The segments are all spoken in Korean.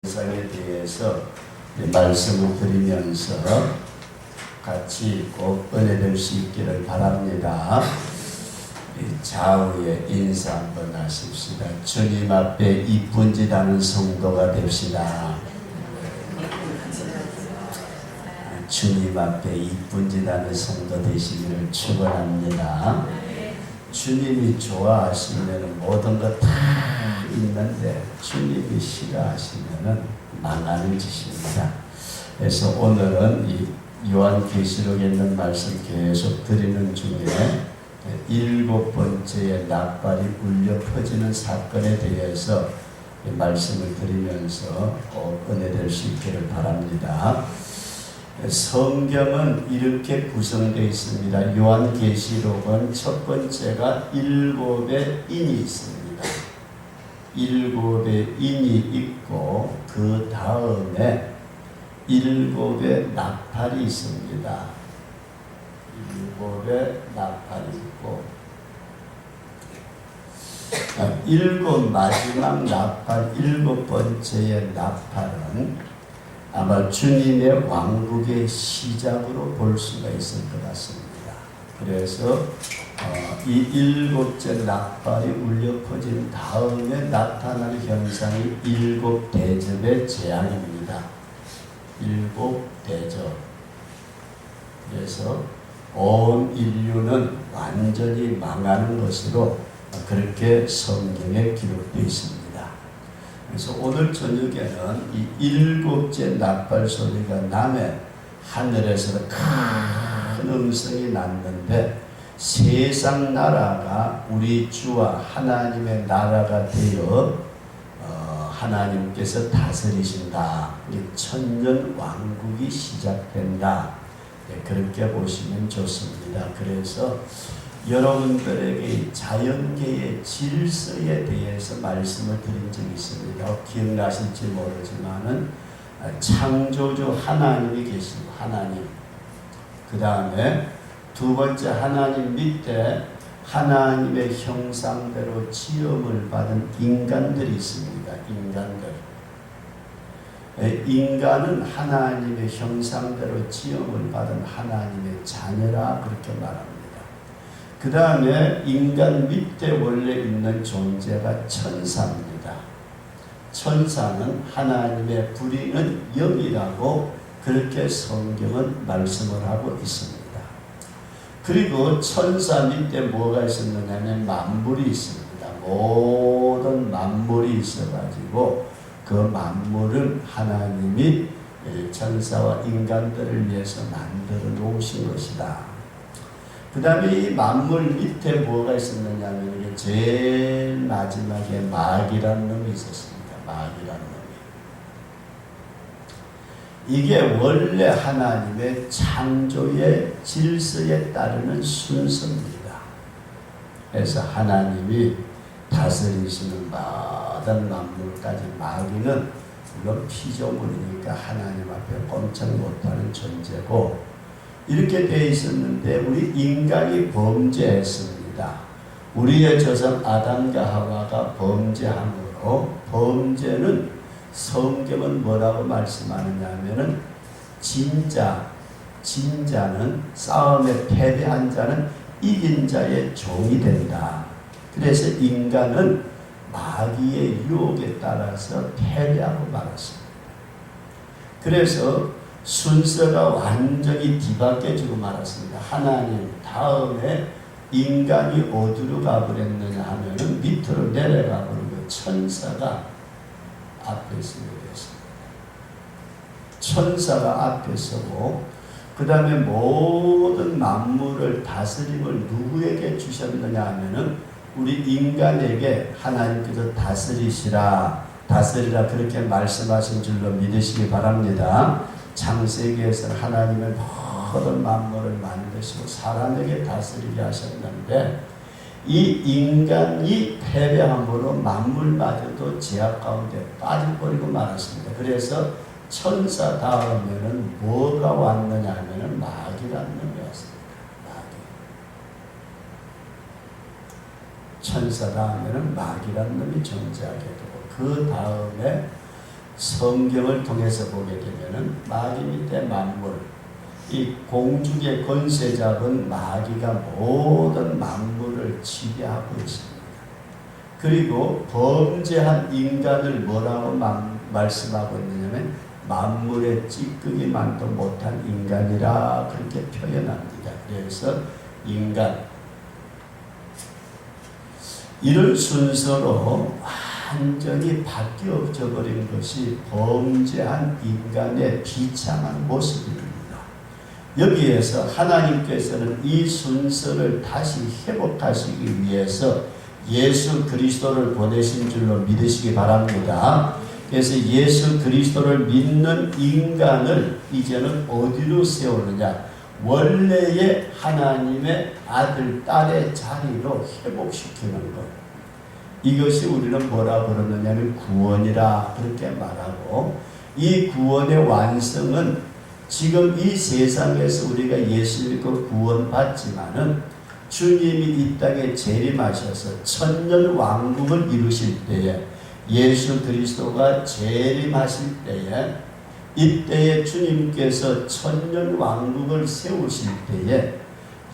현상에 대해서 말씀을 드리면서 같이 꼭 은혜될 수 있기를 바랍니다. 좌우에 인사 한번 하십시다. 주님 앞에 이쁜 짓 하는 성도가 됩시다. 주님 앞에 이쁜 짓 하는 성도 되시기를 축원합니다. 주님이 좋아하시면 모든 것 다 있는데 주님이 싫어하시면 망하는 짓입니다. 그래서 오늘은 이 요한계시록에 있는 말씀 계속 드리는 중에 7번째의 낫발이 울려 퍼지는 사건에 대해서 말씀을 드리면서 꼭 은혜될 수 있기를 바랍니다. 성경은 이렇게 구성되어 있습니다. 요한계시록은 첫 번째가 7의 인이 있습니다. 7의 인이 있고 그 다음에 7의 나팔이 있습니다. 7의 나팔이 있고 7 마지막 나팔 7번째의 나팔은 아마 주님의 왕국의 시작으로 볼 수가 있을 것 같습니다. 그래서 이 7째 나팔이 울려 퍼진 다음에 나타나는 현상이 7대접의 재앙입니다. 7대접. 그래서 온 인류는 완전히 망하는 것으로 그렇게 성경에 기록되어 있습니다. 그래서 오늘 저녁에는 이 7째 나팔 소리가 나면 하늘에서 큰 음성이 났는데 세상 나라가 우리 주와 하나님의 나라가 되어 하나님께서 다스리신다. 천년 왕국이 시작된다. 그렇게 보시면 좋습니다. 그래서 여러분들에게 자연계의 질서에 대해서 말씀을 드린 적이 있습니다. 기억나실지 모르지만은 창조주 하나님이 계시고 하나님, 그 다음에 두 번째 하나님 밑에 하나님의 형상대로 지음을 받은 인간들이 있습니다. 인간은 하나님의 형상대로 지음을 받은 하나님의 자녀라 그렇게 말합니다. 그 다음에 인간 밑에 원래 있는 존재가 천사입니다. 천사는 하나님의 부리는 영이라고 그렇게 성경은 말씀을 하고 있습니다. 그리고 천사 밑에 뭐가 있었느냐면 만물이 있습니다. 모든 만물이 있어가지고 그 만물은 하나님이 천사와 인간들을 위해서 만들어 놓으신 것이다. 그 다음에 이 만물 밑에 뭐가 있었느냐 하면 이게 제일 마지막에 마귀라는 놈이 있었습니다. 마귀라는 놈이. 이게 원래 하나님의 창조의 질서에 따르는 순서입니다. 그래서 하나님이 다스리시는 모든 만물까지 마귀는 물론 피조물이니까 하나님 앞에 꼼짝 못하는 존재고 이렇게 되어 있었는데 우리 인간이 범죄했습니다. 우리의 조상 아담과 하와가 범죄함으로 범죄는 성경은 뭐라고 말씀하느냐 하면은 진자는 싸움에 패배한 자는 이긴 자의 종이 된다. 그래서 인간은 마귀의 유혹에 따라서 패배하고 말았습니다. 그래서 순서가 완전히 뒤바뀌어지고 말았습니다. 하나님 다음에 인간이 어디로 가버렸느냐 하면은 밑으로 내려가 버리고 천사가 앞에 서게 됐습니다. 천사가 앞에 서고 그 다음에 모든 만물을 다스림을 누구에게 주셨느냐 하면은 우리 인간에게 하나님께서 다스리라 그렇게 말씀하신 줄로 믿으시기 바랍니다. 창세기에서는 하나님은 모든 만물을 만드시고 사람에게 다스리게 하셨는데 이 인간이 패배함으로 만물마저도 제약 가운데 빠져버리고 말았습니다. 그래서 천사 다음에는 뭐가 왔느냐 하면은 마귀라는 놈이 왔습니다. 천사 다음에는 마귀라는 놈이 존재하게 되고 그 다음에 성경을 통해서 보게 되면은 마귀 밑에 만물, 이 공중의 권세 잡은 마귀가 모든 만물을 지배하고 있습니다. 그리고 범죄한 인간을 뭐라고 말씀하고 있느냐면 만물의 찌끄기만도 못한 인간이라 그렇게 표현합니다. 그래서 인간, 이런 순서로 완전히 바뀌어져 버린 것이 범죄한 인간의 비참한 모습입니다. 여기에서 하나님께서는 이 순서를 다시 회복하시기 위해서 예수 그리스도를 보내신 줄로 믿으시기 바랍니다. 그래서 예수 그리스도를 믿는 인간을 이제는 어디로 세우느냐? 원래의 하나님의 아들, 딸의 자리로 회복시키는 것. 이것이 우리는 뭐라 그러느냐면 구원이라 그렇게 말하고, 이 구원의 완성은 지금 이 세상에서 우리가 예수 믿고 구원받지만은 주님이 이 땅에 재림하셔서 천년 왕국을 이루실 때에, 예수 그리스도가 재림하실 때에, 이때에 주님께서 천년 왕국을 세우실 때에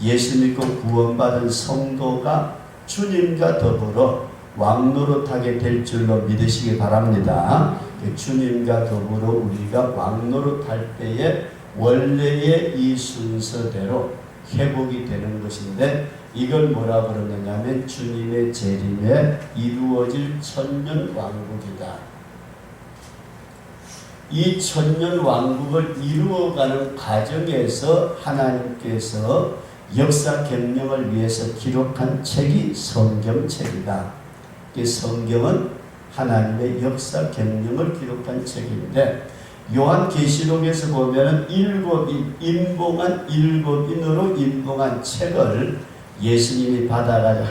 예수 믿고 구원받은 성도가 주님과 더불어 왕노릇하게 될 줄로 믿으시기 바랍니다. 주님과 더불어 우리가 왕노릇할 때에 원래의 이 순서대로 회복이 되는 것인데, 이걸 뭐라 그러느냐면 주님의 재림에 이루어질 천년 왕국이다. 이 천년 왕국을 이루어가는 과정에서 하나님께서 역사 경영을 위해서 기록한 책이 성경책이다. 이 성경은 하나님의 역사 경영을 기록한 책인데, 요한계시록에서 보면은 임봉한 7인으로 임봉한 책을 예수님이 받아가지고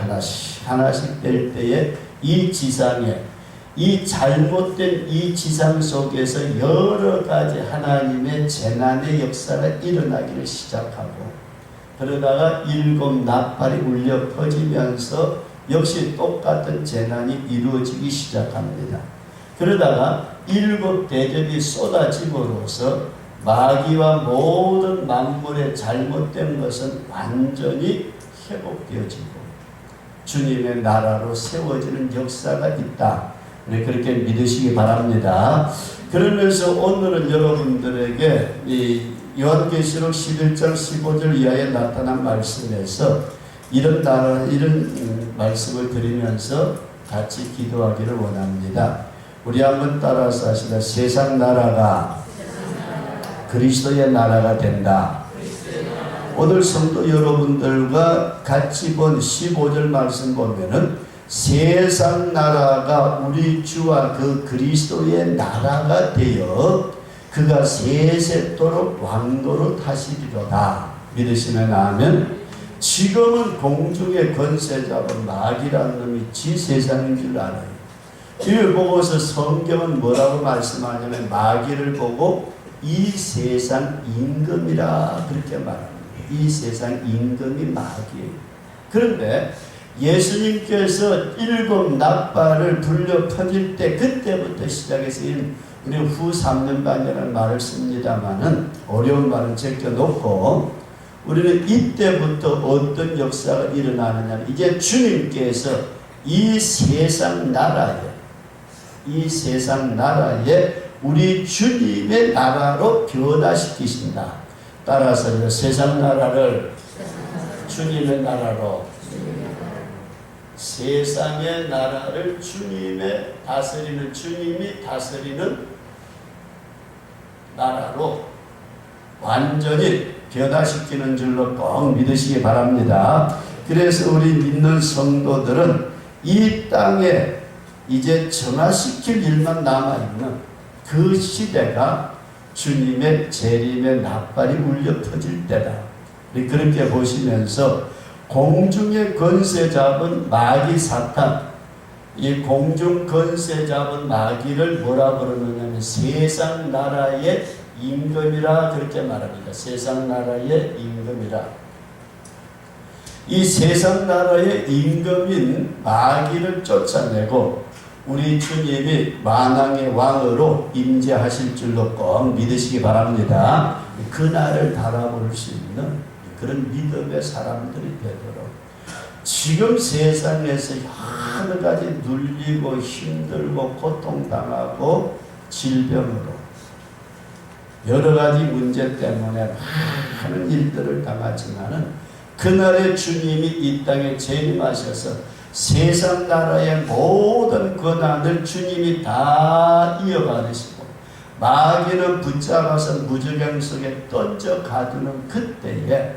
하나씩 뗄 때에 이 지상에, 이 잘못된 이 지상 속에서 여러 가지 하나님의 재난의 역사가 일어나기를 시작하고, 그러다가 7 나팔이 울려 퍼지면서 역시 똑같은 재난이 이루어지기 시작합니다. 그러다가 7 대접이 쏟아짐으로써 마귀와 모든 만물의 잘못된 것은 완전히 회복되어지고 주님의 나라로 세워지는 역사가 있다. 그렇게 믿으시기 바랍니다. 그러면서 오늘은 여러분들에게 이 요한계시록 11장 15절 이하에 나타난 말씀에서 이런 말씀을 드리면서 같이 기도하기를 원합니다. 우리 한번 따라서 하시다. 세상 나라가 그리스도의 나라가 된다. 오늘 성도 여러분들과 같이 본 15절 말씀 보면은 세상 나라가 우리 주와 그 그리스도의 나라가 되어 그가 세세토록 왕노릇 하시리로다. 믿으시면 아멘. 지금은 공중의 권세 잡은 마귀라는 놈이 지 세상인 줄 알아요. 이를 보고서 성경은 뭐라고 말씀하냐면 마귀를 보고 이 세상 임금이라 그렇게 말합니다. 이 세상 임금이 마귀예요. 그런데 예수님께서 7 나팔을 불려 퍼질 때, 그때부터 시작해서 우리 후 3년반이라는 말을 씁니다만은 어려운 말은 제껴놓고, 우리는 이때부터 어떤 역사가 일어나느냐, 이제 주님께서 이 세상 나라에 우리 주님의 나라로 변화시키신다. 따라서 세상 나라를 주님의 나라로, 세상의 나라를 주님이 다스리는 나라로 완전히 변화시키는 줄로 꼭 믿으시기 바랍니다. 그래서 우리 믿는 성도들은 이 땅에 이제 정화시킬 일만 남아있는 그 시대가 주님의 재림의 나팔이 울려 퍼질 때다. 그렇게 보시면서 공중의 권세 잡은 마귀 사탄, 이 공중 권세 잡은 마귀를 뭐라 그러느냐면 세상 나라의 임금이라 그렇게 말합니다. 세상 나라의 임금이라. 이 세상 나라의 임금인 마귀를 쫓아내고 우리 주님이 만왕의 왕으로 임재하실 줄로 꼭 믿으시기 바랍니다. 그날을 바라볼 수 있는 그런 믿음의 사람들이 되도록, 지금 세상에서 여러 가지 눌리고 힘들고 고통당하고 질병으로 여러 가지 문제 때문에 많은 일들을 당하지만은, 그날에 주님이 이 땅에 재림하셔서 세상 나라의 모든 권한을 주님이 다 이어받으시고 마귀는 붙잡아서 무저갱 속에 던져 가두는 그때에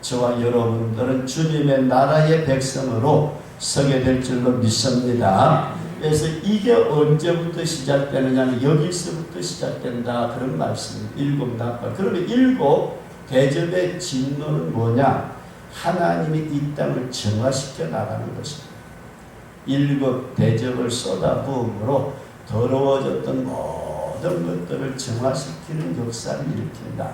저와 여러분들은 주님의 나라의 백성으로 서게 될 줄로 믿습니다. 그래서 이게 언제부터 시작되느냐는 여기서부터 시작된다, 그런 말씀. 일곱 나팔. 그러면 일곱 대접의 진노는 뭐냐? 하나님이 이 땅을 정화시켜 나가는 것입니다. 일곱 대접을 쏟아부음으로 더러워졌던 모든 것들을 정화시키는 역사를 일으킨다.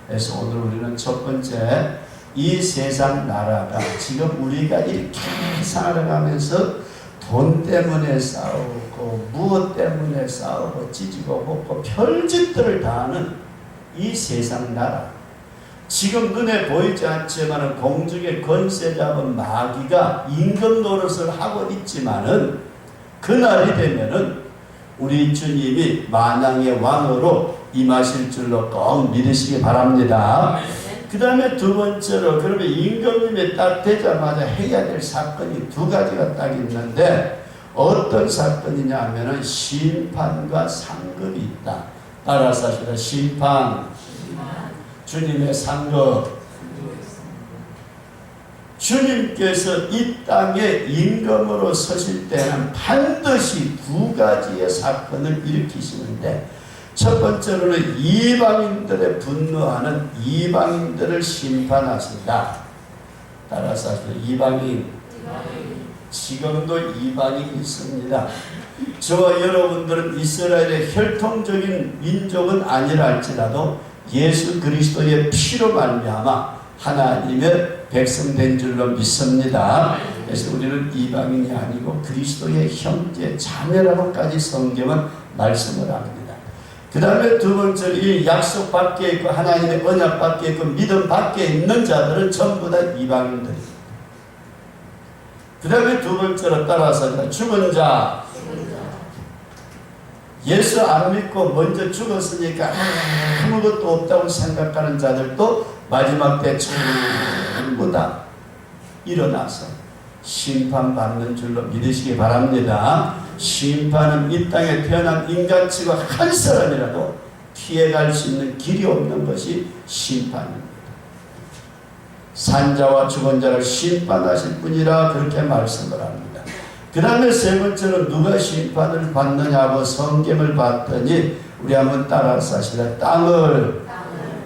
그래서 오늘 우리는 첫 번째, 이 세상 나라가 지금 우리가 이렇게 살아가면서 돈 때문에 싸우고 무엇 때문에 싸우고 찢고 볶고 별짓들을 다 하는 이 세상 나라, 지금 눈에 보이지 않지만 공중의 권세 잡은 마귀가 임금 노릇을 하고 있지만은, 그날이 되면은 우리 주님이 만왕의 왕으로 임하실 줄로 꼭 믿으시기 바랍니다. 그 다음에 두 번째로, 그러면 임금님이 딱 되자마자 해야 될 사건이 두 가지가 딱 있는데, 어떤 사건이냐 하면은 심판과 상급이 있다. 따라서 하시다. 심판, 주님의 상급. 주님께서 이 땅에 임금으로 서실 때는 반드시 두 가지의 사건을 일으키시는데, 첫 번째로는 이방인들의 분노하는 이방인들을 심판하신다. 따라서 이방인. 지금도 이방인이 있습니다. 저와 여러분들은 이스라엘의 혈통적인 민족은 아니라 할지라도 예수 그리스도의 피로 말미암아 하나님의 백성 된 줄로 믿습니다. 그래서 우리는 이방인이 아니고 그리스도의 형제 자매라고까지 성경은 말씀을 합니다. 그 다음에 두 번째로 이 약속 밖에 있고 하나님의 언약 밖에 있고 믿음 밖에 있는 자들은 전부 다 이방인들입니다. 그 다음에 두 번째로 따라서 죽은 자. 예수 안 믿고 먼저 죽었으니까 아무것도 없다고 생각하는 자들도 마지막 때 전부 다 일어나서 심판받는 줄로 믿으시기 바랍니다. 심판은 이 땅에 태어난 인간치고 한 사람이라도 피해갈 수 있는 길이 없는 것이 심판입니다. 산자와 죽은 자를 심판하실 분이라 그렇게 말씀을 합니다. 그 다음에 세 번째로 누가 심판을 받느냐고 성경을 봤더니, 우리 한번 따라서 하시다. 땅을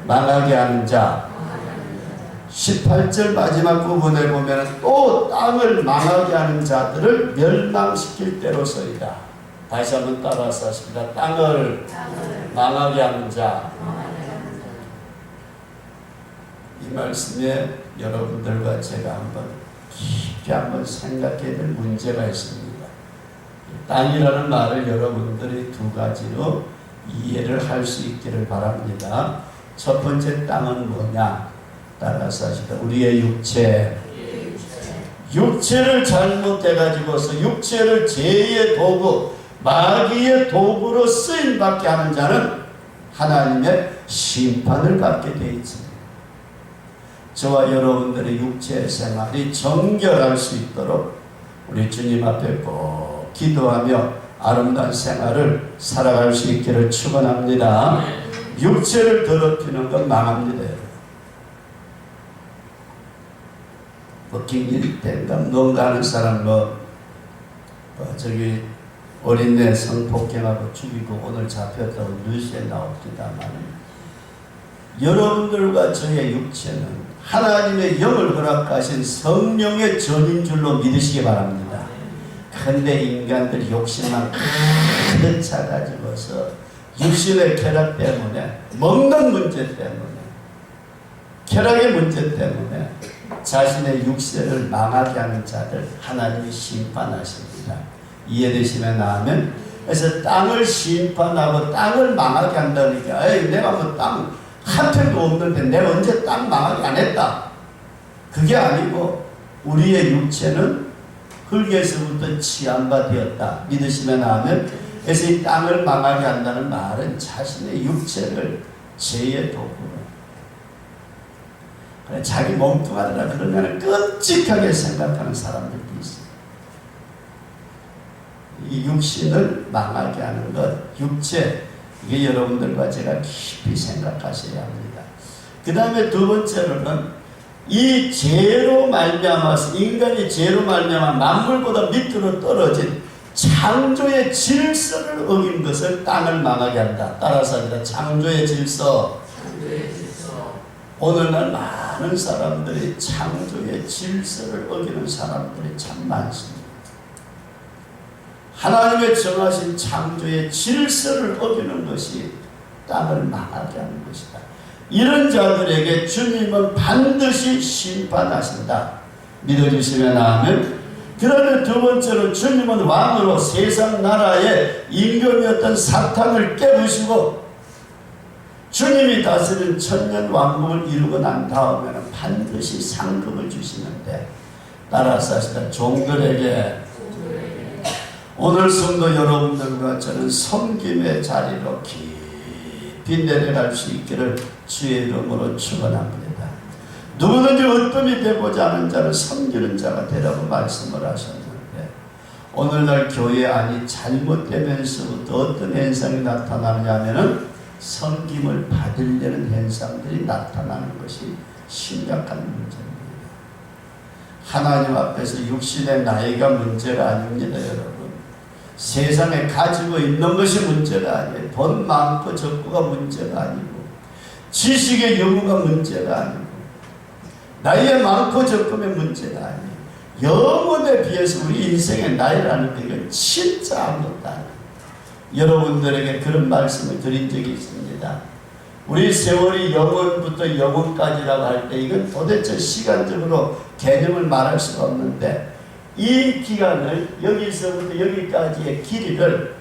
망하게 하는 자. 18절 마지막 부분에 보면 또 땅을 망하게 하는 자들을 멸망시킬 때로서이다. 다시 한번 따라서 하십니다. 땅을 망하게 하는 자. 이 말씀에 여러분들과 제가 한번 깊이 한번 생각해야 될 문제가 있습니다. 땅이라는 말을 여러분들이 두 가지로 이해를 할 수 있기를 바랍니다. 첫 번째 땅은 뭐냐? 따라서 하시다. 우리의 육체. 육체를 잘못해가지고서 육체를 죄의 도구, 마귀의 도구로 쓰임받게 하는 자는 하나님의 심판을 받게 되어 있습니다. 저와 여러분들의 육체 생활이 정결할 수 있도록 우리 주님 앞에 꼭 기도하며 아름다운 생활을 살아갈 수 있기를 축원합니다. 육체를 더럽히는 건 망합니다. 버킹 일대인가 뭔가 하는 사람 저기 어린애 성폭행하고 죽이고 오늘 잡혔다고 뉴스에 나옵니다만, 여러분들과 저의 육체는 하나님의 영을 허락하신 성령의 전인 줄로 믿으시기 바랍니다. 그런데 인간들 욕심만 가득 차가지고서 육신의 쾌락 때문에, 먹는 문제 때문에, 쾌락의 문제 때문에 자신의 육체를 망하게 하는 자들 하나님이 심판하십니다. 이해되시면 아멘. 그래서 땅을 심판하고 땅을 망하게 한다니까. 에이, 내가 뭐 땅 한 평도 없는데 내가 언제 땅 망하게 안 했다. 그게 아니고 우리의 육체는 흙에서부터 취한 바 되었다. 믿으시면 아멘. 그래서 이 땅을 망하게 한다는 말은 자신의 육체를 죄의 도구로, 그래, 자기 몸뚱아리라 그러면 끔찍하게 생각하는 사람들도 있어요. 이 육신을 망하게 하는 것, 육체, 이게 여러분들과 제가 깊이 생각하셔야 합니다. 그 다음에 두 번째로는 이 죄로 말미암아서, 인간이 죄로 말미암아 만물보다 밑으로 떨어진 창조의 질서를 어긴 것을 땅을 망하게 한다. 따라서 합니다. 창조의 질서. 오늘날 많은 사람들이 창조의 질서를 어기는 사람들이 참 많습니다. 하나님의 정하신 창조의 질서를 어기는 것이 땅을 망하게 하는 것이다. 이런 자들에게 주님은 반드시 심판하신다. 믿어주시면 아멘. 그러면 두 번째로 주님은 왕으로 세상 나라의 임금이었던 사탄을 깨부시고 주님이 다스린 천년 왕국을 이루고 난 다음에는 반드시 상급을 주시는데, 따라서 하시다. 종들에게 오늘 성도 여러분들과 저는 섬김의 자리로 깊이 내려갈 수 있기를 주의 이름으로 축원합니다. 누구든지 어뜸이 되고자 하는 자는 섬기는 자가 되라고 말씀을 하셨는데, 오늘날 교회 안이 잘못되면서부터 어떤 현상이 나타나느냐 하면은 섬김을 받으려는 현상들이 나타나는 것이 심각한 문제입니다. 하나님 앞에서 육신의 나이가 문제가 아닙니다, 여러분. 세상에 가지고 있는 것이 문제가 아니에요. 돈 많고 적고가 문제가 아니고, 지식의 유무가 문제가 아니고, 나이에 많고 적음의 문제가 아니에요. 영혼에 비해서 우리 인생의 나이라는 게 이건 진짜 아무것도 아니에요. 여러분들에게 그런 말씀을 드린 적이 있습니다. 우리 세월이 영원부터 영원까지라고 할 때 이건 도대체 시간적으로 개념을 말할 수가 없는데, 이 기간을 여기서부터 여기까지의 길이를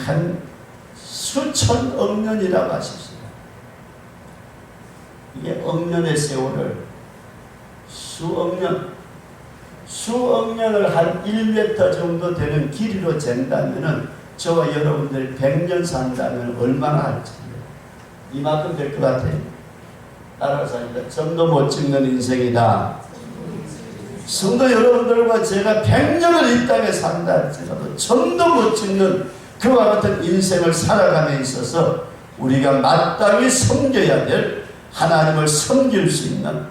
한 수천억 년이라고 하셨어요. 이게 억년의 세월을 수억 년을 한 1m 정도 되는 길이로 잰다면은 저와 여러분들 100년 산다면 얼마나 할지 이만큼 될 것 같아요. 따라서 점도 못 찍는 인생이다. 성도 여러분들과 제가 100년을 이 땅에 산다 할지라도 점도 못 찍는 그와 같은 인생을 살아감에 있어서 우리가 마땅히 섬겨야 될, 하나님을 섬길 수 있는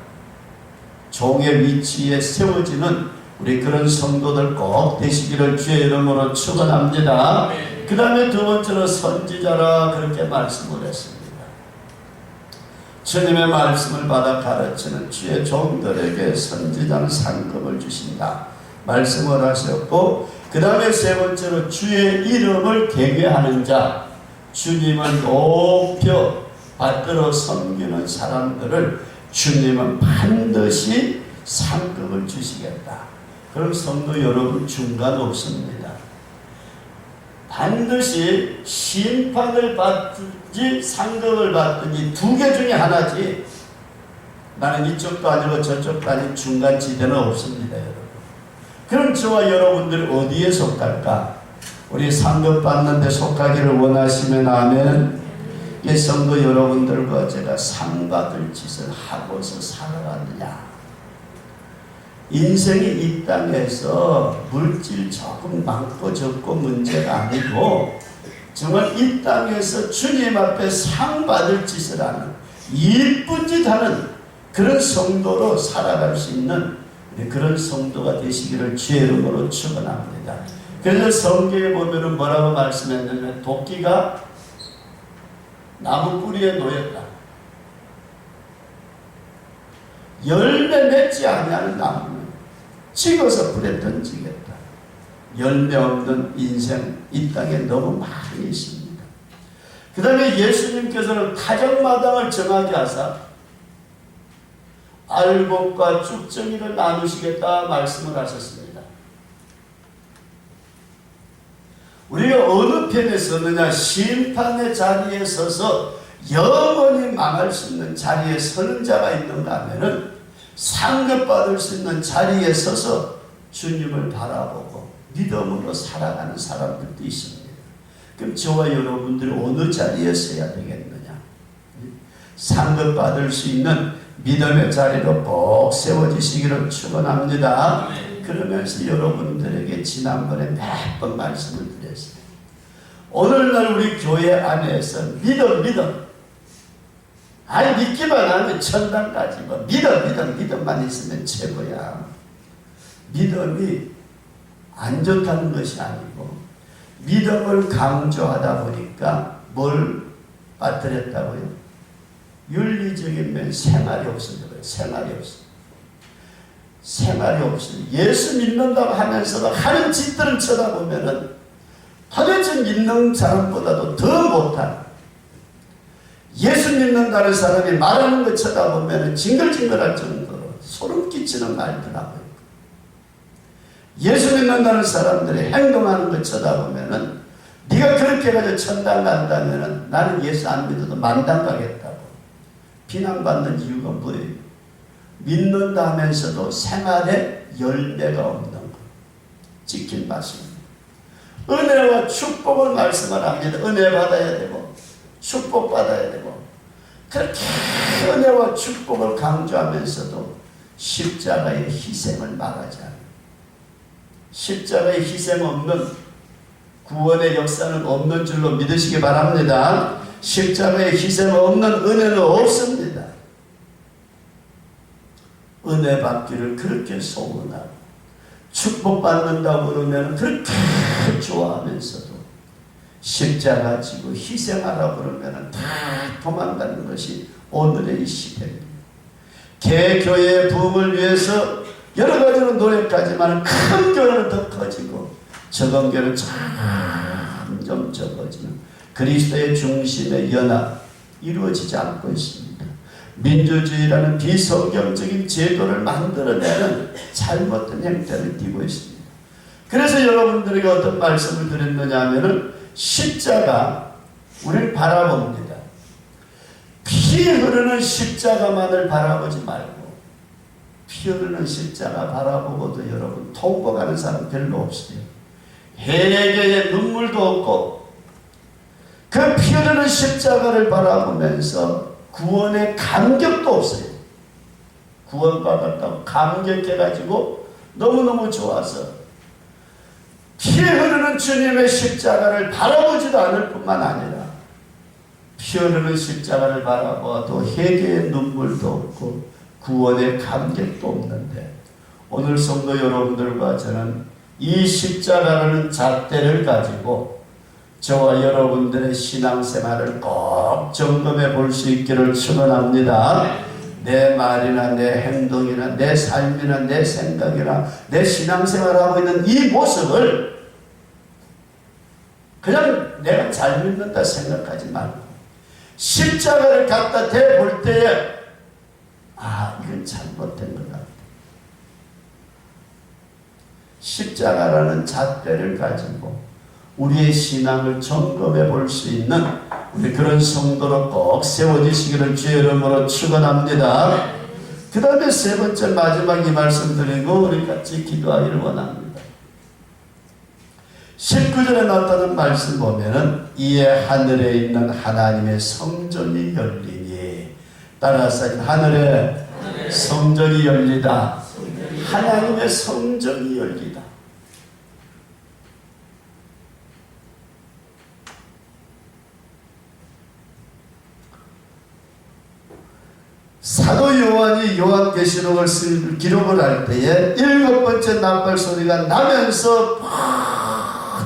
종의 위치에 세워지는 우리 그런 성도들 꼭 되시기를 주의 이름으로 축원합니다. 그 다음에 두 번째로 선지자라 그렇게 말씀을 했습니다. 주님의 말씀을 받아 가르치는 주의 종들에게 선지자는 상급을 주신다 말씀을 하셨고, 그 다음에 세 번째로 주의 이름을 경외하는 자, 주님을 높여 받들어 섬기는 사람들을 주님은 반드시 상급을 주시겠다. 그럼 성도 여러분, 중간 없습니다. 반드시 심판을 받든지 상급을 받든지 두 개 중에 하나지, 나는 이쪽도 아니고 저쪽도 아닌 중간 지대는 없습니다, 여러분. 그럼 저와 여러분들 어디에 속할까? 우리 상급 받는 데 속하기를 원하시면 아멘. 이 성도 여러분들과 제가 상 받을 짓을 하고서 살아가느냐? 인생이 이 땅에서 물질 조금 많고 적고 문제가 아니고, 정말 이 땅에서 주님 앞에 상 받을 짓을 하는, 이쁜 짓 하는 그런 성도로 살아갈 수 있는 그런 성도가 되시기를 주의 이름으로 축원합니다. 그래서 성경에 보면은 뭐라고 말씀했냐면, 도끼가 나무 뿌리에 놓였다. 열매 맺지 아니하는 나무는 찍어서 불에 던지겠다. 열매 없는 인생 이 땅에 너무 많이 있습니다. 그 다음에 예수님께서는 타작마당을 정하게 하사 알곡과 쭉정이를 나누시겠다 말씀을 하셨습니다. 우리가 어느 편에 서느냐? 심판의 자리에 서서 영원히 망할 수 있는 자리에 서는 자가 있는가 하면은 상급받을 수 있는 자리에 서서 주님을 바라보고 믿음으로 살아가는 사람들도 있습니다. 그럼 저와 여러분들이 어느 자리에 서야 되겠느냐? 상급받을 수 있는 믿음의 자리로 꼭 세워지시기를 축원합니다. 그러면서 여러분들에게 지난번에 몇 번 말씀을 드렸어요. 오늘날 우리 교회 안에서 믿음. 아니 믿기만 하면 천당까지 뭐 믿음만 있으면 최고야. 믿음이 안 좋다는 것이 아니고 믿음을 강조하다 보니까 뭘 빠뜨렸다고요? 윤리적인 면 생활이 없어져요. 생활이 없어요. 예수 믿는다고 하면서도 하는 짓들을 쳐다보면은 도대체 믿는 사람보다도 더 못한, 예수 믿는다는 사람이 말하는 것 쳐다보면 징글징글할 정도로 소름 끼치는 말더라고요. 예수 믿는다는 사람들이 행동하는 것 쳐다보면 네가 그렇게 해가지고 천당 간다면 나는 예수 안 믿어도 만당 가겠다고 비난받는 이유가 뭐예요? 믿는다 하면서도 생활에 열매가 없는 것. 지킬 말씀입니다. 은혜와 축복을 말씀을 합니다. 은혜 받아야 되고 축복 받아야 되고, 그렇게 은혜와 축복을 강조하면서도 십자가의 희생을 말하지 않아요. 십자가의 희생 없는 구원의 역사는 없는 줄로 믿으시기 바랍니다. 십자가의 희생 없는 은혜는 없습니다. 은혜 받기를 그렇게 소원하고 축복받는다고 그러면 그렇게 좋아하면서도 십자가 지고 희생하라고 그러면 다 도망가는 것이 오늘의 이 시대입니다. 개교회의 부흥을 위해서 여러 가지로 노력하지만 큰 교회는 더 커지고 적은 교회는 점점 적어지는 그리스도의 중심의 연합 이루어지지 않고 있습니다. 민주주의라는 비성경적인 제도를 만들어내는 잘못된 행태를 띠고 있습니다. 그래서 여러분들에게 어떤 말씀을 드렸느냐 하면은 십자가 우리를 바라봅니다. 피 흐르는 십자가만을 바라보지 말고 피 흐르는 십자가 바라보고도 여러분 통곡하는 사람 별로 없어요. 해외의 눈물도 없고 그 피 흐르는 십자가를 바라보면서 구원의 감격도 없어요. 구원받았다고 감격해가지고 너무너무 좋아서 피 흐르는 주님의 십자가를 바라보지도 않을 뿐만 아니라 피 흐르는 십자가를 바라보아도 회개의 눈물도 없고 구원의 감격도 없는데, 오늘 성도 여러분들과 저는 이 십자가라는 잣대를 가지고 저와 여러분들의 신앙생활을 꼭 점검해 볼 수 있기를 축원합니다. 내 말이나 내 행동이나 내 삶이나 내 생각이나 내 신앙생활을 하고 있는 이 모습을 그냥 내가 잘 믿는다 생각하지 말고 십자가를 갖다 대볼 때에 이건 잘못된 것 같아. 십자가라는 잣대를 가지고 우리의 신앙을 점검해 볼 수 있는 우리 그런 성도로 꼭 세워지시기를 주의 이름으로 축원합니다. 그 다음에 세 번째 마지막 이 말씀 드리고 우리 같이 기도하기를 원합니다. 19절에 나타난 말씀 보면은 이에 하늘에 있는 하나님의 성전이 열리니, 따라서 하늘에 성전이 열리다. 하나님의 성전이 열리다. 사도 요한이 요한계시록을 기록을 할 때에 7번째 나팔 소리가 나면서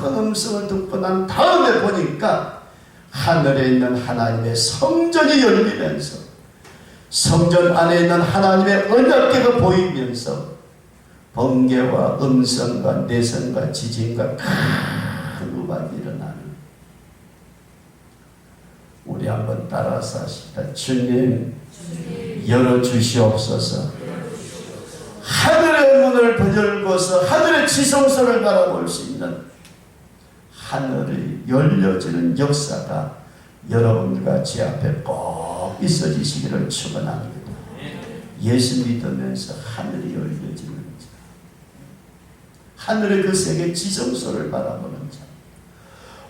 큰 음성을 듣고 난 다음에 보니까 하늘에 있는 하나님의 성전이 열리면서 성전 안에 있는 하나님의 언약궤가 보이면서 번개와 음성과 내성과 지진과 큰 음악이 일어나는, 우리 한번 따라서 하십시다. 주님 열어주시옵소서. 하늘의 문을 열고서 하늘의 지성소를 바라볼 수 있는 하늘이 열려지는 역사가 여러분들과 제 앞에 꼭 있어지시기를 축원합니다. 예수 믿으면서 하늘이 열려지는 자, 하늘의 그 세계 지성소를 바라보는 자,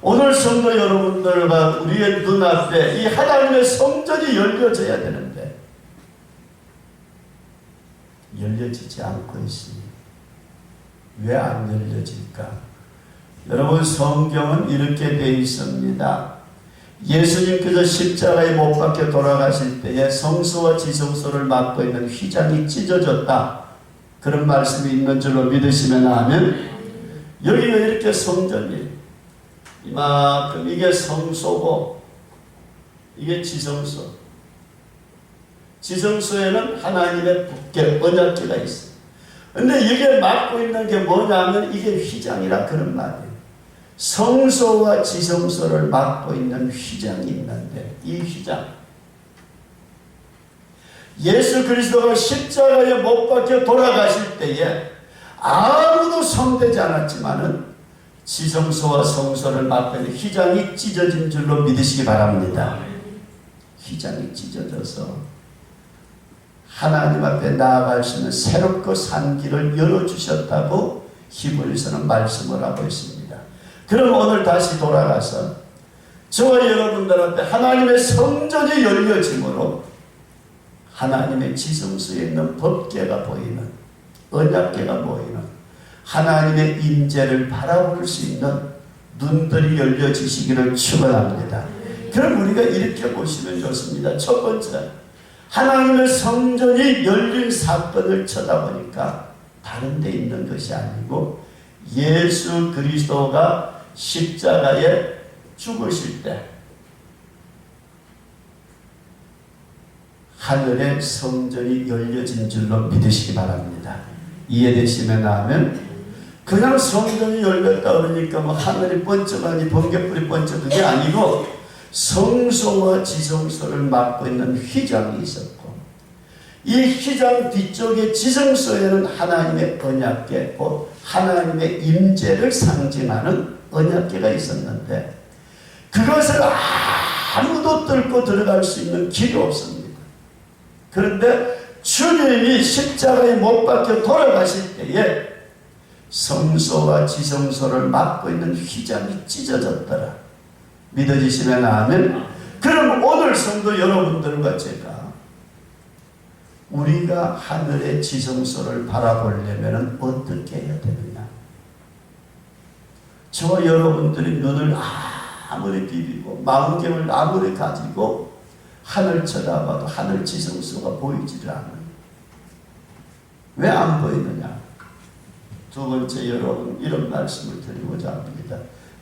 오늘 성도 여러분들과 우리의 눈앞에 이 하나님의 성전이 열려져야 되는데 열려지지 않고 있으니 왜 안 열려질까? 여러분, 성경은 이렇게 되어 있습니다. 예수님께서 십자가에 못 박혀 돌아가실 때에 성소와 지성소를 막고 있는 휘장이 찢어졌다, 그런 말씀이 있는 줄로 믿으시면 아멘. 여기가 이렇게 성전이 이만큼, 이게 성소고 이게 지성소. 지성소에는 하나님의 법궤, 언약궤가 있어요. 근데 이게 막고 있는 게 뭐냐면 이게 휘장이라 그런 말이에요. 성소와 지성소를 막고 있는 휘장이 있는데, 이 휘장, 예수 그리스도가 십자가에 못 박혀 돌아가실 때에 아무도 손대지 않았지만은 지성소와 성소를 막고 있는 휘장이 찢어진 줄로 믿으시기 바랍니다. 휘장이 찢어져서 하나님 앞에 나아갈 수 있는 새롭고 산 길을 열어주셨다고 히브리서는 말씀을 하고 있습니다. 그럼 오늘 다시 돌아가서 저와 여러분들한테 하나님의 성전이 열려짐으로 하나님의 지성소에 있는 법궤가 보이는, 언약궤가 보이는 하나님의 임재를 바라볼 수 있는 눈들이 열려지시기를 축원합니다. 그럼 우리가 이렇게 보시면 좋습니다. 첫 번째, 하나님의 성전이 열린 사건을 쳐다보니까 다른 데 있는 것이 아니고 예수 그리스도가 십자가에 죽으실 때 하늘의 성전이 열려진 줄로 믿으시기 바랍니다. 이해되시면 아멘. 그냥 성전이 열렸다 그러니까 뭐 하늘이 번쩍하니 번개불이 번쩍, 그게 아니고 성소와 지성소를 막고 있는 휘장이 있었고, 이 휘장 뒤쪽에 지성소에는 하나님의 언약궤, 하나님의 임재를 상징하는 언약궤가 있었는데 그것을 아무도 뚫고 들어갈 수 있는 길이 없습니다. 그런데 주님이 십자가에 못 박혀 돌아가실 때에 성소와 지성소를 막고 있는 휘장이 찢어졌더라. 믿어지시면 아멘. 그럼 오늘 성도 여러분들과 제가 우리가 하늘의 지성소를 바라보려면 어떻게 해야 되느냐? 저와 여러분들이 눈을 아무리 비비고 마음경을 아무리 가지고 하늘 쳐다봐도 하늘 지성소가 보이지를 않아요. 왜 안 보이느냐? 두 번째, 여러분, 이런 말씀을 드리고자 합니다.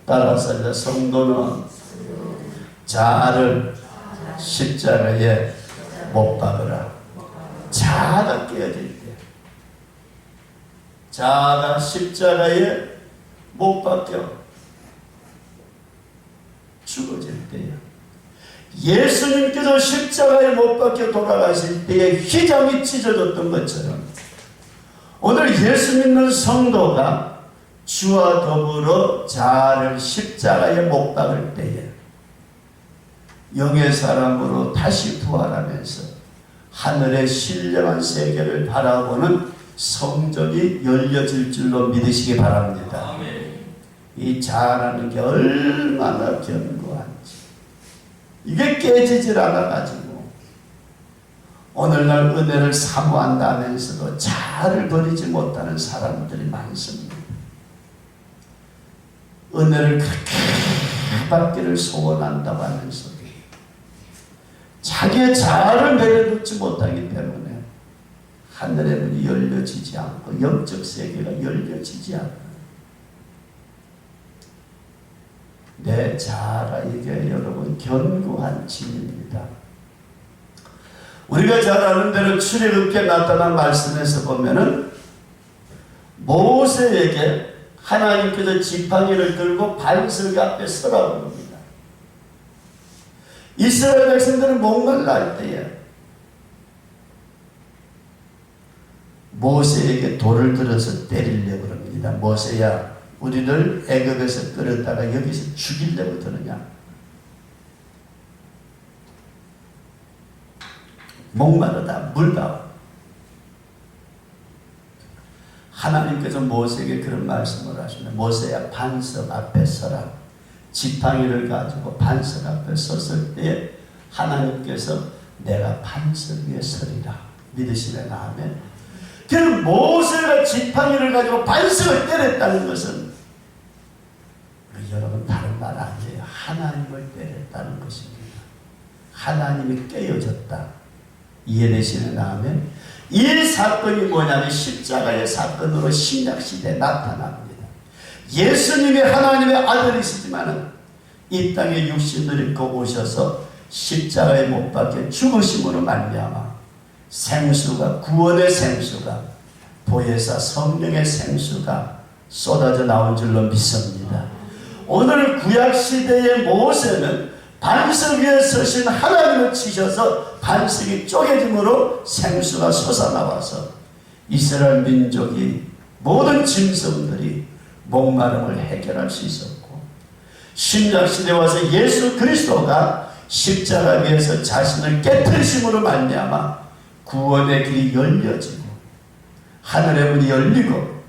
따라서 성도는 자아를 십자가에 못 박으라. 자아가 깨어질 때, 자아가 십자가에 못 박혀 죽어질 때요, 예수님께서 십자가에 못 박혀 돌아가실 때에 휘장이 찢어졌던 것처럼 오늘 예수 믿는 성도가 주와 더불어 자아를 십자가에 못 박을 때에 영의 사람으로 다시 부활하면서 하늘의 신령한 세계를 바라보는 성전이 열려질 줄로 믿으시기 바랍니다. 아멘. 이 자아라는 게 얼마나 견고한지, 이게 깨지질 않아가지고 오늘날 은혜를 사모한다면서도 자아를 버리지 못하는 사람들이 많습니다. 은혜를 그렇게 받기를 소원한다고 하면서 자기의 자아를 내려놓지 못하기 때문에 하늘의 문이 열려지지 않고 영적 세계가 열려지지 않아요. 내 자아가 이게 여러분 견고한 짐입니다. 우리가 잘 아는 대로 출애굽기에 나타난 말씀에서 보면은 모세에게 하나님께서 지팡이를 들고 반석 앞에 서라고 합니다. 이스라엘 백성들은 목말라 할 때에 모세에게 돌을 들어서 때리려고 합니다. 모세야, 우리를 애굽에서 끌었다가 여기서 죽이려고 드느냐? 목마르다 물다. 하나님께서 모세에게 그런 말씀을 하시네. 모세야, 반석 앞에 서라. 지팡이를 가지고 반석 앞에 섰을 때에 하나님께서 내가 반석 위에 서리라. 믿으시면 아멘. 그럼 모세가 지팡이를 가지고 반석을 때렸다는 것은 여러분 다른 말 아니에요. 하나님을 때렸다는 것입니다. 하나님이 깨어졌다. 이해되시는 아멘. 이 사건이 뭐냐면 십자가의 사건으로 신약시대에 나타납니다. 예수님이 하나님의 아들이시지만 이 땅에 육신을 입고 오셔서 십자가에 못 박혀 죽으심으로 말미암아 생수가, 구원의 생수가, 보혜사 성령의 생수가 쏟아져 나온 줄로 믿습니다. 오늘 구약시대의 모세는 반석 위에 서신 하나님을 치셔서 반석이 쪼개짐으로 생수가 솟아나와서 이스라엘 민족이 모든 짐승들이 목마름을 해결할 수 있었고, 신약시대에 와서 예수 그리스도가 십자가 위에서 자신을 깨뜨리심으로 말미암아 구원의 길이 열려지고 하늘의 문이 열리고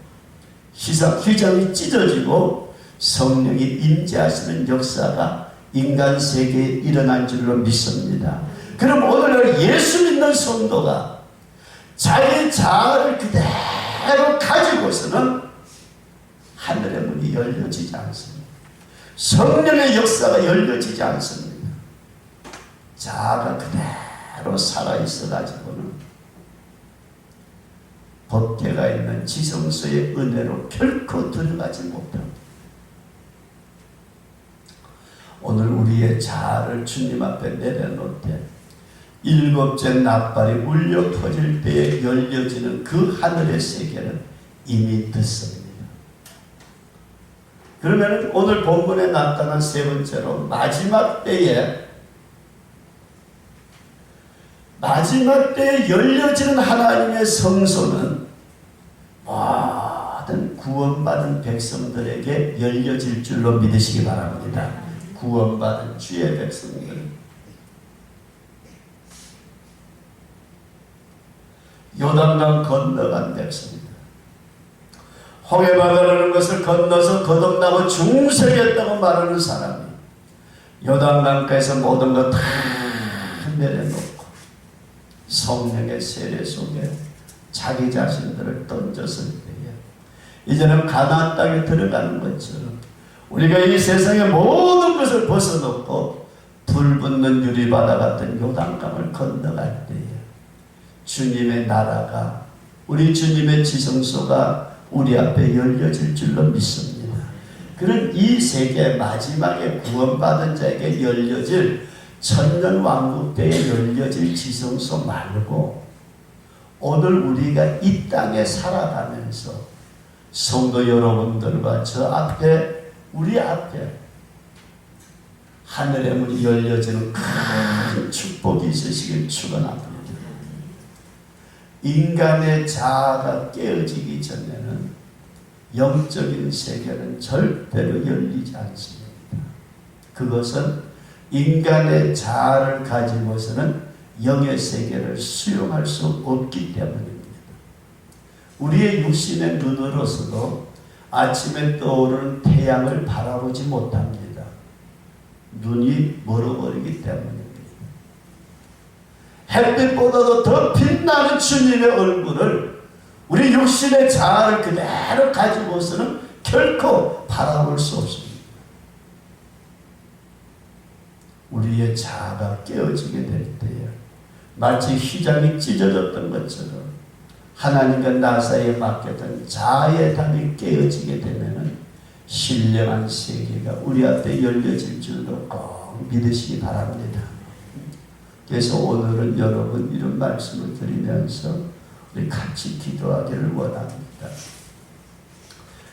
휘장이 찢어지고 성령이 임재하시는 역사가 인간 세계에 일어난 줄로 믿습니다. 그럼 오늘날 예수 믿는 성도가 자기 자아를 그대로 가지고서는 하늘의 문이 열려지지 않습니다. 성령의 역사가 열려지지 않습니다. 자아가 그대로 살아있어 가지고는 법궤가 있는 지성소의 은혜로 결코 들어가지 못합니다. 오늘 우리의 자아를 주님 앞에 내려놓을 때 일곱째 낫발이 울려 퍼질 때에 열려지는 그 하늘의 세계는 이미 듣습니다. 그러면 오늘 본문에 나타난 세 번째로 마지막 때에 열려지는 하나님의 성소는 모든 구원받은 백성들에게 열려질 줄로 믿으시기 바랍니다. 구원받은 주의 백성들, 요단강 건너간 백성들, 홍해바다라는 것을 건너서 거듭나고 중생했다고 말하는 사람이 요단강가에서 모든 것 다 내려놓고 성령의 세례 속에 자기 자신들을 던졌을 때에 이제는 가나안 땅에 들어가는 것처럼 우리가 이 세상의 모든 것을 벗어놓고 불붙는 유리바다 같은 요단강을 건너갈 때에 주님의 나라가, 우리 주님의 지성소가 우리 앞에 열려질 줄로 믿습니다. 그런 이 세계 마지막에 구원받은 자에게 열려질 천년왕국 때에 열려질 지성소 말고 오늘 우리가 이 땅에 살아가면서 성도 여러분들과 저 앞에, 우리 앞에 하늘의 문이 열려지는 큰 축복이 있으시길 축원합니다. 인간의 자아가 깨어지기 전에는 영적인 세계는 절대로 열리지 않습니다. 그것은 인간의 자아를 가지고서는 영의 세계를 수용할 수 없기 때문입니다. 우리의 육신의 눈으로서도 아침에 떠오르는 태양을 바라보지 못합니다. 눈이 멀어버리기 때문입니다. 햇빛보다도 더 빛나는 주님의 얼굴을 우리 육신의 자아를 그대로 가지고서는 결코 바라볼 수 없습니다. 우리의 자아가 깨어지게 될 때에 마치 휘장이 찢어졌던 것처럼 하나님과 나 사이에 맡겼던 자아의 답이 깨어지게 되면 신령한 세계가 우리 앞에 열려질 줄로 꼭 믿으시기 바랍니다. 그래서 오늘은 여러분 이런 말씀을 드리면서 우리 같이 기도하기를 원합니다.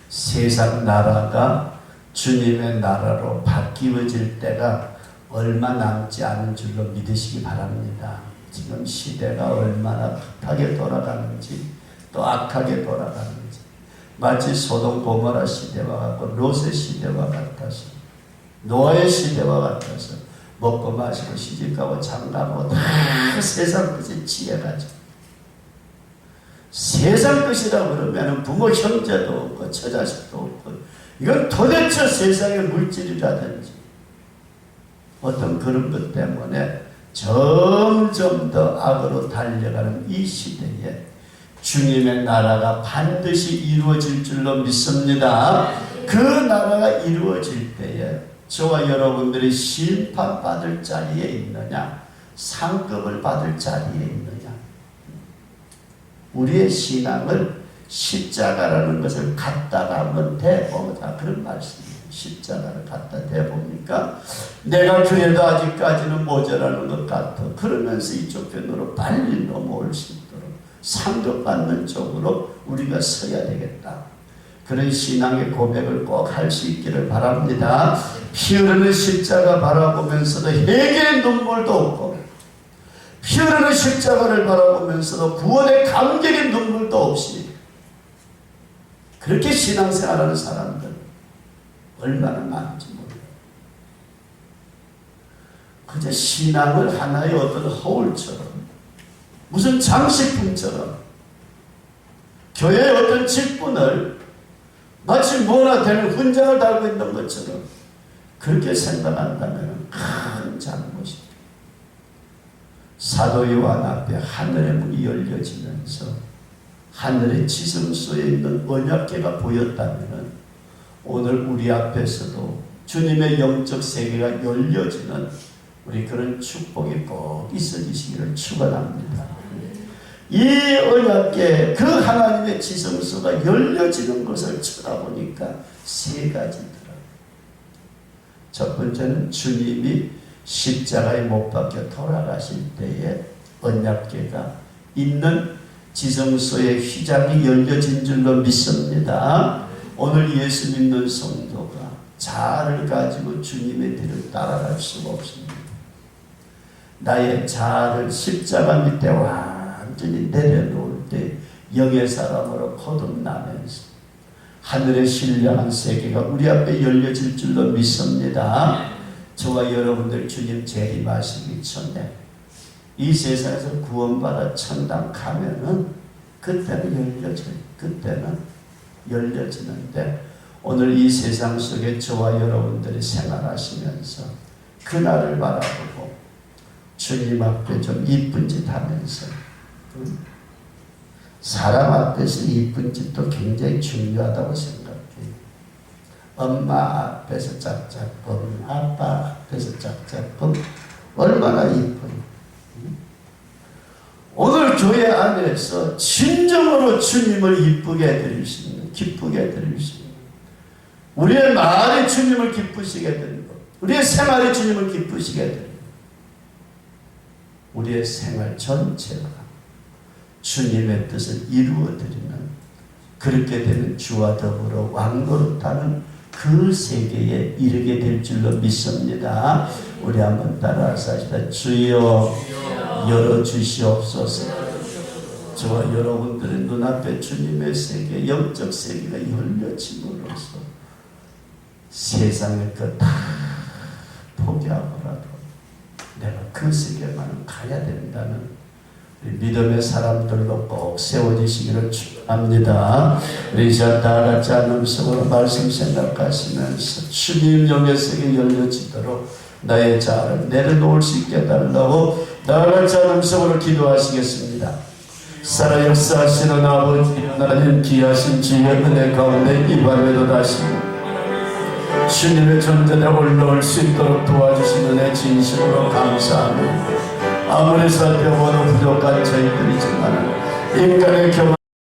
세상 나라가 주님의 나라로 바뀌어질 때가 얼마 남지 않은 줄로 믿으시기 바랍니다. 지금 시대가 얼마나 급하게 돌아가는지 또 악하게 돌아가는지 마치 소돔 고모라 시대와 같고 롯의 시대와 같아서, 노아의 시대와 같아서 먹고 마시고 시집가고 장가고 다 세상 것에 취해가지고, 세상 것이라 그러면 부모 형제도 없고 처자식도 없고, 이건 도대체 세상의 물질이라든지 어떤 그런 것 때문에 점점 더 악으로 달려가는 이 시대에 주님의 나라가 반드시 이루어질 줄로 믿습니다. 그 나라가 이루어질 때에 저와 여러분들이 심판받을 자리에 있느냐, 상급을 받을 자리에 있느냐. 우리의 신앙을 십자가라는 것을 갖다가 한번 대보자, 그런 말씀이에요. 십자가를 갖다 대보니까 내가 그래도 아직까지는 모자라는 것 같아. 그러면서 이쪽 편으로 빨리 넘어올 수 있도록 상급받는 쪽으로 우리가 서야 되겠다. 그런 신앙의 고백을 꼭 할 수 있기를 바랍니다. 피 흐르는 십자가 바라보면서도 회개의 눈물도 없고, 피 흐르는 십자가를 바라보면서도 구원의 감격의 눈물도 없이 그렇게 신앙생활하는 사람들 얼마나 많은지 모르겠어요. 그저 신앙을 하나의 어떤 허울처럼, 무슨 장식품처럼, 교회의 어떤 직분을 마치 뭐나 되는 훈장을 달고 있는 것처럼 그렇게 생각한다면 큰 잘못입니다. 사도 요한 앞에 하늘의 문이 열려지면서 하늘의 지성소에 있는 언약궤가 보였다면 오늘 우리 앞에서도 주님의 영적 세계가 열려지는 우리 그런 축복이 꼭 있어지시기를 축원합니다. 이 언약궤, 그 하나님의 지성소가 열려지는 것을 쳐다보니까 세 가지더라고요. 첫 번째는 주님이 십자가에 못 박혀 돌아가실 때에 언약궤가 있는 지성소의 휘장이 열려진 줄로 믿습니다. 오늘 예수 믿는 성도가 자아를 가지고 주님의 뒤를 따라갈 수가 없습니다. 나의 자아를 십자가 밑에 완전히 내려놓을 때 영의 사람으로 거듭나면서 하늘의 신령한 세계가 우리 앞에 열려질 줄로 믿습니다. 저와 여러분들 주님 재림하시기 전에 이 세상에서 구원받아 천당 가면은 그때는 열려져요. 그때는 열려지는데 오늘 이 세상 속에 저와 여러분들이 생활하시면서 그날을 바라보고 주님 앞에 좀 이쁜 짓 하면서, 사람 앞에서 이쁜 짓도 굉장히 중요하다고 생각해요. 엄마 앞에서 짝짝범, 아빠 앞에서 짝짝범, 얼마나 이뻐요. 오늘 교회 안에서 진정으로 주님을 이쁘게 해드릴 수 있는, 기쁘게 해드릴 수 있는, 우리의 말이 주님을 기쁘시게 해드리고 우리의 생활이 주님을 기쁘시게 해드리고 우리의 생활 전체가 주님의 뜻을 이루어드리는, 그렇게 되는 주와 더불어 왕노릇하는 그 세계에 이르게 될 줄로 믿습니다. 우리 한번 따라서 하시다. 주여 열어주시옵소서. 저와 여러분들의 눈앞에 주님의 세계, 영적 세계가 열려짐으로써 세상의 것 다 포기하고라도 내가 그 세계만은 가야 된다는 믿음의 사람들로 꼭 세워지시기를 축원합니다. 우리 이제 다같이 한음성으로 말씀 생각하시면서 주님 영의 세계 열려지도록 나의 자아를 내려놓을 수 있게 해달라고 다같이 한음성으로 기도하시겠습니다. 살아 역사하시는 아버지 하나님, 귀하신 주의 은혜 가운데 이 밤에도 다시 주님의 전전에 올라올 수 있도록 도와주신 은혜 진심으로 감사합니다. 아무리 살펴보도 부족한 저희들이지만 인간의 경험